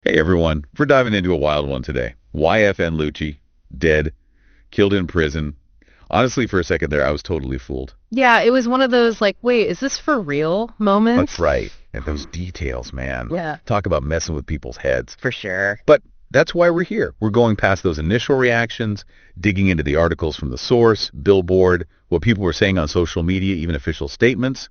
Hey everyone, we're diving into a wild one today. YFN Lucci, dead, killed in prison. Honestly, for a second there, I was totally fooled. Yeah, it was one of those like, wait, is this for real That's moments? right. And those details, man. Yeah, Talk about messing with people's heads. for sure. But that's why we're here. We're going past those initial reactions, digging into the articles from the source, Billboard, what people were saying on social media, even official statements,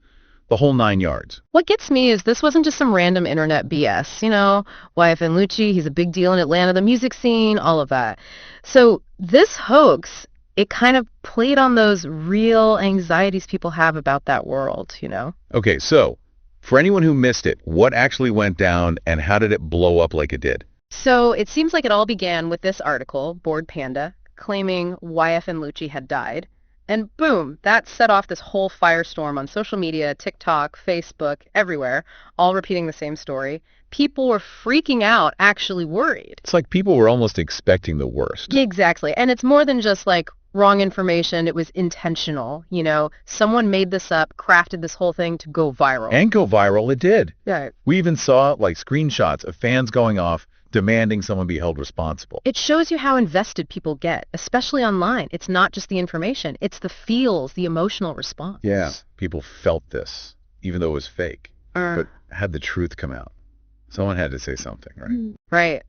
the whole 9 yards. What gets me is this wasn't just some random internet BS. YFN Lucci, he's a big deal in Atlanta, the music scene, all of that. So this hoax, it kind of played on those real anxieties people have about that world. Okay, so for anyone who missed it, what actually went down and how did it blow up like it did? So it seems like it all began with this article, Bored Panda, claiming YFN Lucci had died. And boom, that set off this whole firestorm on social media, TikTok, Facebook, everywhere, all repeating the same story. People were freaking out, actually worried. It's like people were almost expecting the worst. Exactly. And it's more than just like wrong information. It was intentional. Someone made this up, crafted this whole thing to go viral. And go viral, it did. Yeah. We even saw like screenshots of fans going off demanding someone be held responsible. It shows you how invested people get, especially online. It's not just the information. It's the feels, the emotional response. Yeah. People felt this, even though it was fake. Uh, But had the truth come out? Someone had to say something, right? Right.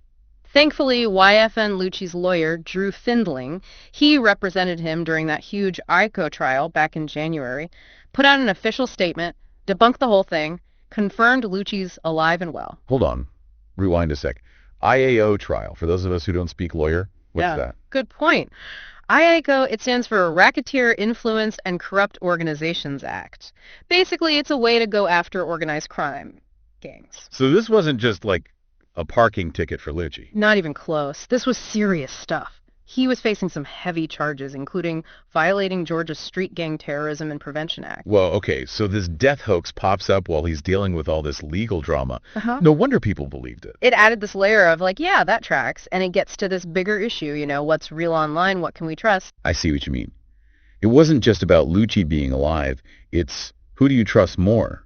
Thankfully, YFN Lucci's lawyer, Drew Findling, he represented him during that huge ICO trial back in January, put out an official statement, debunked the whole thing, confirmed Lucci's alive and well. Hold on. Rewind a sec. IAO trial, for those of us who don't speak lawyer, what's that? Good point. IACO, it stands for Racketeer Influence and Corrupt Organizations Act. Basically, it's a way to go after organized crime gangs. So this wasn't just like a parking ticket for Lucci. Not even close. This was serious stuff. He was facing some heavy charges, including violating Georgia's Street Gang Terrorism and Prevention Act. Well, okay, so this death hoax pops up while he's dealing with all this legal drama. Uh-huh. No wonder people believed it. It added this layer of like, yeah, that tracks, and it gets to this bigger issue, what's real online, what can we trust? I see what you mean. It wasn't just about Lucci being alive. It's who do you trust more?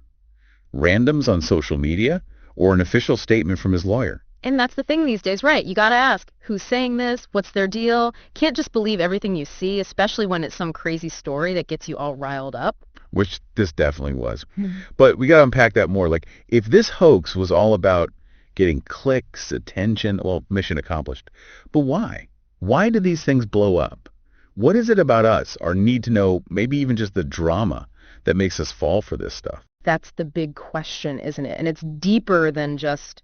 Randoms on social media or an official statement from his lawyer? And that's the thing these days, right? You gotta ask, who's saying this? What's their deal? Can't just believe everything you see, especially when it's some crazy story that gets you all riled up. Which this definitely was. But we got to unpack that more. Like, if this hoax was all about getting clicks, attention, well, mission accomplished. But why? Why do these things blow up? What is it about us, our need to know, maybe even just the drama, that makes us fall for this stuff? That's the big question, isn't it? And it's deeper than just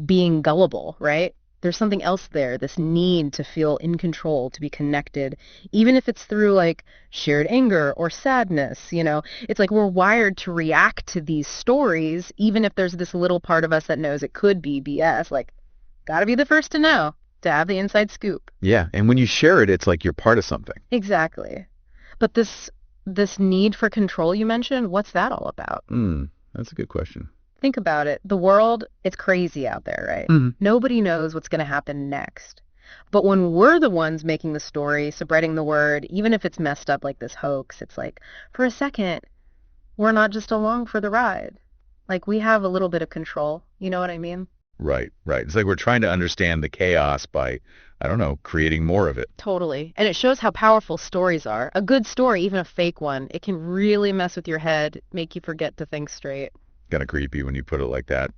being gullible, right? There's something else there, this need to feel in control, to be connected, even if it's through like shared anger or sadness, It's like we're wired to react to these stories, even if there's this little part of us that knows it could be BS, like, gotta be the first to know, to have the inside scoop. Yeah, and when you share it, it's like you're part of something. Exactly. But this need for control you mentioned, what's that all about? That's a good question. Think about it. The world, it's crazy out there, right? Mm-hmm. Nobody knows what's going to happen next. But when we're the ones making the story, spreading the word, even if it's messed up like this hoax, it's like, for a second, we're not just along for the ride. Like, we have a little bit of control. You know what I mean? Right. It's like we're trying to understand the chaos by, I don't know, creating more of it. Totally. And it shows how powerful stories are. A good story, even a fake one, it can really mess with your head, make you forget to think straight. Kind of creepy when you put it like that.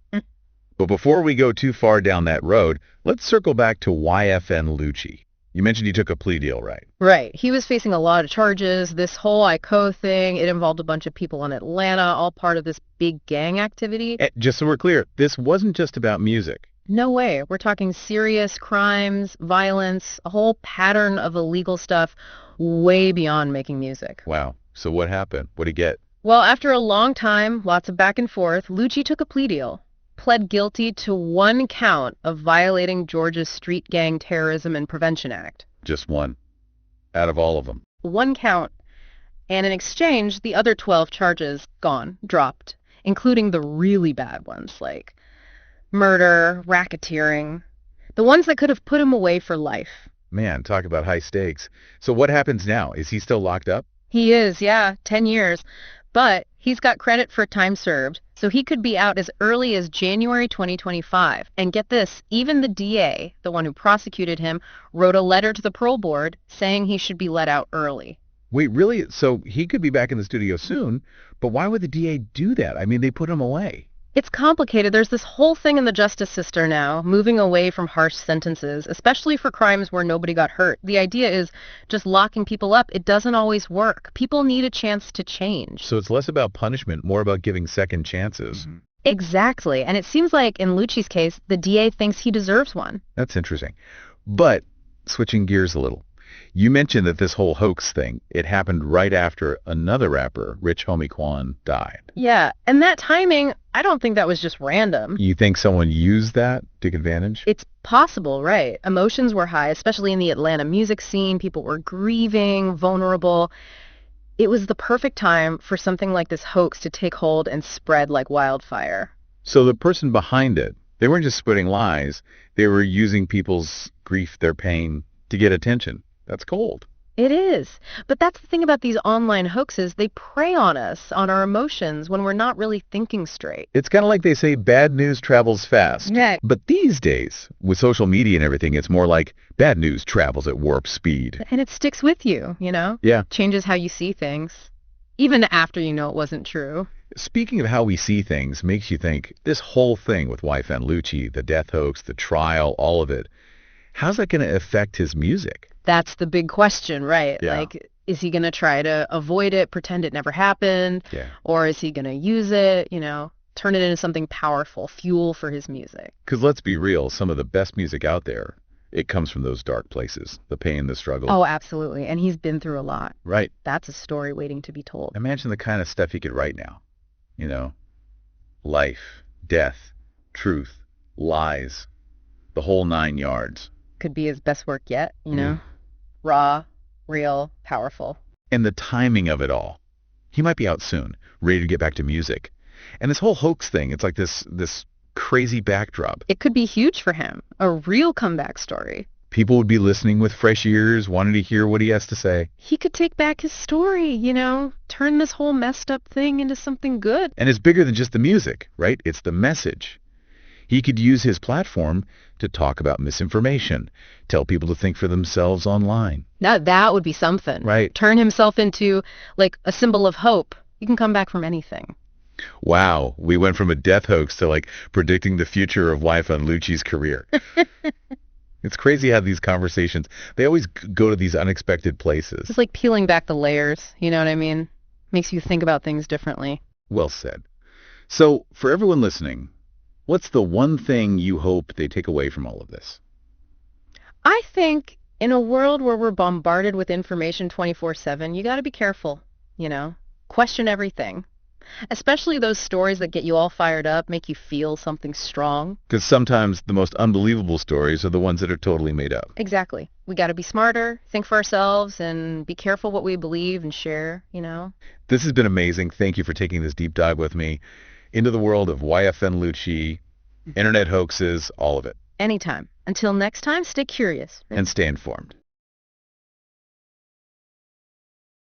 But before we go too far down that road, let's circle back to YFN Lucci. You mentioned he took a plea deal, right? Right. He was facing a lot of charges. This whole ICO thing, it involved a bunch of people in Atlanta, all part of this big gang activity. Just so we're clear, this wasn't just about music. No way. We're talking serious crimes, violence, a whole pattern of illegal stuff way beyond making music. Wow. So what happened? What'd he get? Well, after a long time, lots of back and forth, Lucci took a plea deal, pled guilty to one count of violating Georgia's Street Gang Terrorism and Prevention Act. Just one. Out of all of them. One count. And in exchange, the other 12 charges gone, dropped, including the really bad ones like murder, racketeering, the ones that could have put him away for life. Man, talk about high stakes. So what happens now? Is he still locked up? He is, yeah, 10 years. But He's got credit for time served, so he could be out as early as January 2025. And get this, even the DA, the one who prosecuted him, wrote a letter to the parole board saying he should be let out early. Wait, really? So he could be back in the studio soon, but why would the DA do that? I mean, they put him away. It's complicated. There's this whole thing in the justice system now, moving away from harsh sentences, especially for crimes where nobody got hurt. The idea is just locking people up. It doesn't always work. People need a chance to change. So it's less about punishment, more about giving second chances. Exactly. And it seems like in Lucci's case, the DA thinks he deserves one. That's interesting. But switching gears a little, you mentioned that this whole hoax thing, it happened right after another rapper, Rich Homie Quan, died. Yeah, and that timing, I don't think that was just random. You think someone used that to take advantage? It's possible, right? Emotions were high, especially in the Atlanta music scene. People were grieving, vulnerable. It was the perfect time for something like this hoax to take hold and spread like wildfire. So the person behind it, they weren't just spreading lies, they were using people's grief, their pain, to get attention. That's cold. It is. But that's the thing about these online hoaxes. They prey on us, on our emotions, when we're not really thinking straight. It's kind of like they say bad news travels fast. Yeah. But these days, with social media and everything, it's more like bad news travels at warp speed. And it sticks with you, you know? Yeah. Changes how you see things, even after you know it wasn't true. Speaking of how we see things, makes you think, this whole thing with YFN Lucci, the death hoax, the trial, all of it, how's that going to affect his music? That's the big question, right? Yeah. Like, is he going to try to avoid it, pretend it never happened? Yeah. Or is he going to use it, you know, turn it into something powerful, fuel for his music? Because let's be real, some of the best music out there, it comes from those dark places, the pain, the struggle. Oh, absolutely. And he's been through a lot. Right. That's a story waiting to be told. Imagine the kind of stuff he could write now. You know, life, death, truth, lies, the whole 9 yards. Could be his best work yet, you know? Raw, real, powerful. And the timing of it all. He might be out soon, ready to get back to music. And this whole hoax thing, it's like this crazy backdrop. It could be huge for him, a real comeback story. People would be listening with fresh ears, wanting to hear what he has to say. He could take back his story, you know, turn this whole messed up thing into something good. And it's bigger than just the music, right? It's the message. He could use his platform to talk about misinformation, tell people to think for themselves online. Now that would be something. Right. Turn himself into, like, a symbol of hope. You can come back from anything. Wow, we went from a death hoax to, like, predicting the future of YFN Lucci's career. It's crazy how these conversations, they always go to these unexpected places. It's like peeling back the layers, you know what I mean? Makes you think about things differently. Well said. So, for everyone listening, what's the one thing you hope they take away from all of this? I think in a world where we're bombarded with information 24/7, you got to be careful, you know? Question everything. Especially those stories that get you all fired up, make you feel something strong. Because sometimes the most unbelievable stories are the ones that are totally made up. Exactly. We got to be smarter, think for ourselves, and be careful what we believe and share, you know? This has been amazing. Thank you for taking this deep dive with me into the world of YFN Lucci, internet hoaxes, all of it. Anytime. Until next time, stay curious. And stay informed.